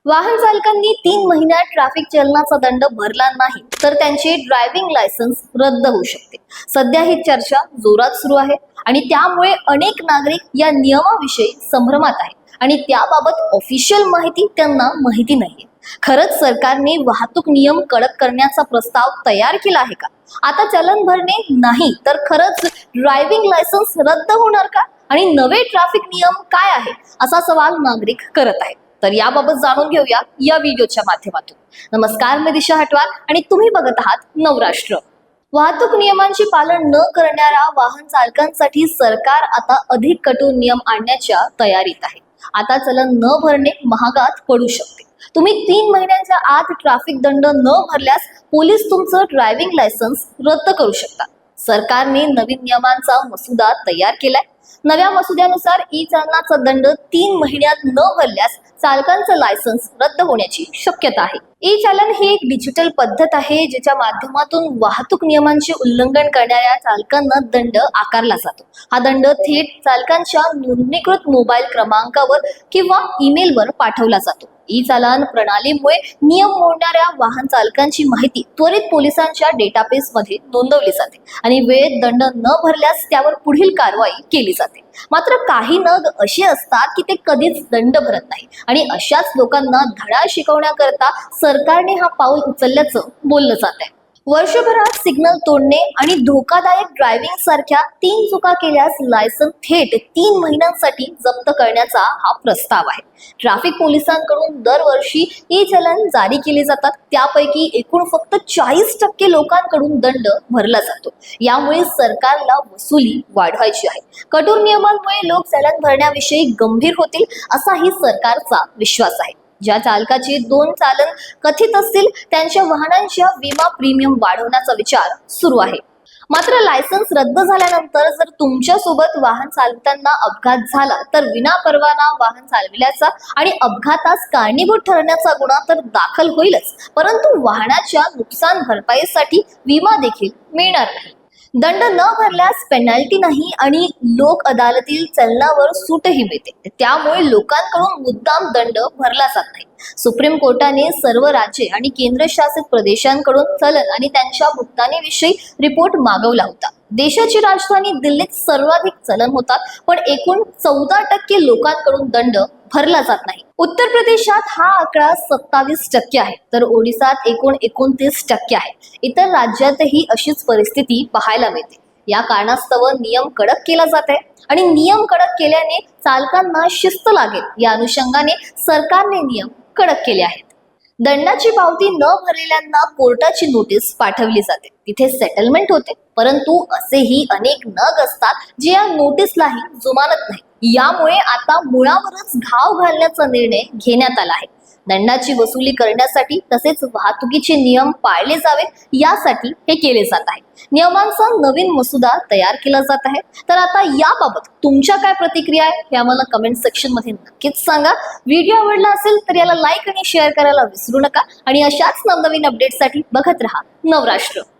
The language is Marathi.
वाहन चालकांनी 3 महिन्यात ट्रॅफिक चलनाचा दंड भरला नाही तर त्यांचे ड्रायव्हिंग लायसन्स रद्द होऊ शकते। सध्या ही चर्चा जोरात सुरू आहे आणि त्यामुळे अनेक नागरिक या नियमाविषयी संभ्रमात आहेत आणि त्याबाबत ऑफिशियल माहिती त्यांना माहिती नाहीये। खरंच सरकारने वाहतूक नियम कडक करण्याचा प्रस्ताव तयार केला आहे का? आता चलन भरणे नाही तर खरंच ड्रायव्हिंग लायसन्स रद्द होणार का? आणि नवे ट्रॅफिक नियम काय आहे असा सवाल नागरिक करत आहेत। तर याबाबत जाणून घेऊया या व्हिडिओच्या माध्यमातून। नमस्कार, मी दिशा हटवाल आणि तुम्ही बघत आहात नवराष्ट्र। वाहतूक नियमांचे पालन न करणाऱ्या वाहन चालकांसाठी सरकार आता अधिक कठोर नियम आणण्याच्या तयारीत आहे। आता चलन न भरणे महागात पडू शकते। तुम्ही 3 महिन्यांच्या आत ट्रॅफिक दंड न भरल्यास पोलीस तुमचं ड्रायव्हिंग लायसन्स रद्द करू शकतात। सरकारने नवीन नियमांचा मसुदा तयार केलाय। नव्या मसुद्यानुसार ई चलनाचा दंड 3 महिन्यात न भरल्यास चालकांचं लायसन्स रद्द होण्याची शक्यता आहे। ई चालन ही एक डिजिटल पद्धत आहे ज्याच्या माध्यमातून वाहतूक नियमांचे उल्लंघन करणाऱ्या चालकांना दंड आकारला जातो। हा दंड थेट चालकांच्या नोंदणीकृत मोबाईल क्रमांकावर किंवा ईमेलवर पाठवला जातो। ई चालन प्रणालीमुळे नियम मोडणाऱ्या वाहन चालकांची माहिती त्वरित पोलिसांच्या डेटाबेसमध्ये नोंदवली जाते आणि वेळेत दंड न भरल्यास त्यावर पुढील कारवाई केली जाते। मात्र काही नग असे असतात की ते कधीच दंड भरत नाही आणि अशाच लोकांना धडा शिकवण्याकरता सरकारने हा पाऊल उचलल्याचं बोललं जात आहे। वर्षभरात सिग्नल तोडणे आणि धोकादायक ड्रायव्हिंग सारख्या 3 चुका केल्यास लायसन्स थेट 3 महिन्यांसाठी जप्त करण्याचा हा प्रस्ताव आहे। ट्रॅफिक पोलिसांकडून दरवर्षी ई चलन जारी केले जातात, त्यापैकी एकूण फक्त 40% लोकांकडून दंड भरला जातो। यामुळे सरकारला वसुली वाढवायची आहे। कठोर नियमांमुळे लोक चलन भरण्याविषयी गंभीर होतील असाही सरकारचा विश्वास आहे। ज्या चालकाचे 2 चालन कथित असतील त्यांच्या वाहनांच्या विमा प्रीमियम वाढवण्याचा विचार सुरू आहे। मात्र लायसन्स रद्द झाल्यानंतर जर तुमच्या सोबत वाहन चालवताना अपघात झाला तर विनापरवाना वाहन चालविल्याचा आणि अपघातास कारणीभूत ठरण्याचा गुन्हा तर दाखल होईलच, परंतु वाहनाच्या नुकसान भरपाईसाठी विमा देखील मिळणार नाही। दंड न भरल्यास पेनल्टी नाही आणि लोक अदालतील चलनावर सूटही मिळते। त्यामुळे लोकांकडून मुद्दाम दंड भरला जात नाही। सुप्रीम कोर्टाने सर्व राज्ये आणि केंद्रशासित प्रदेशांकडून चलन आणि त्यांच्या भुगतानीविषयी रिपोर्ट मागवला होता। देशाची राजधानी दिल्लीत सर्वाधिक चलन होतात, पण एकूण 14% लोकांकडून दंड भरला जात नाही। उत्तर प्रदेशात हा आकडा 27% आहे तर ओडिसात एकूण 29% आहे। इतर राज्यातही अशीच परिस्थिती पाहायला मिळते। या कारणास्तव नियम कडक केला जात आहे आणि नियम कडक केल्याने चालकांना शिस्त लागेल या अनुषंगाने सरकारने नियम कडक केले आहेत। दंडाची पावती न भरलेल्यांना कोर्टाची नोटीस पाठवली जाते, तिथे सेटलमेंट होते, परंतु असेही अनेक नग असतात जे या नोटीसलाही जुमानत नाही। यामुळे आता मुळावरच घाव घालण्याचा निर्णय घेण्यात आला आहे। दंडाची वसुली करण्यासाठी तसेच वाहतुकीचे नियम पाळले जावेत यासाठी हे केले जात आहे। नियमांचा नवीन मसुदा तयार केला जात आहे। तर आता याबाबत तुमच्या काय प्रतिक्रिया आहे हे आम्हाला कमेंट सेक्शन मध्ये नक्कीच सांगा। व्हिडिओ आवडला असेल तर याला लाईक आणि शेअर करायला विसरू नका आणि अशाच नवनवीन अपडेटसाठी बघत रहा नवराष्ट्र।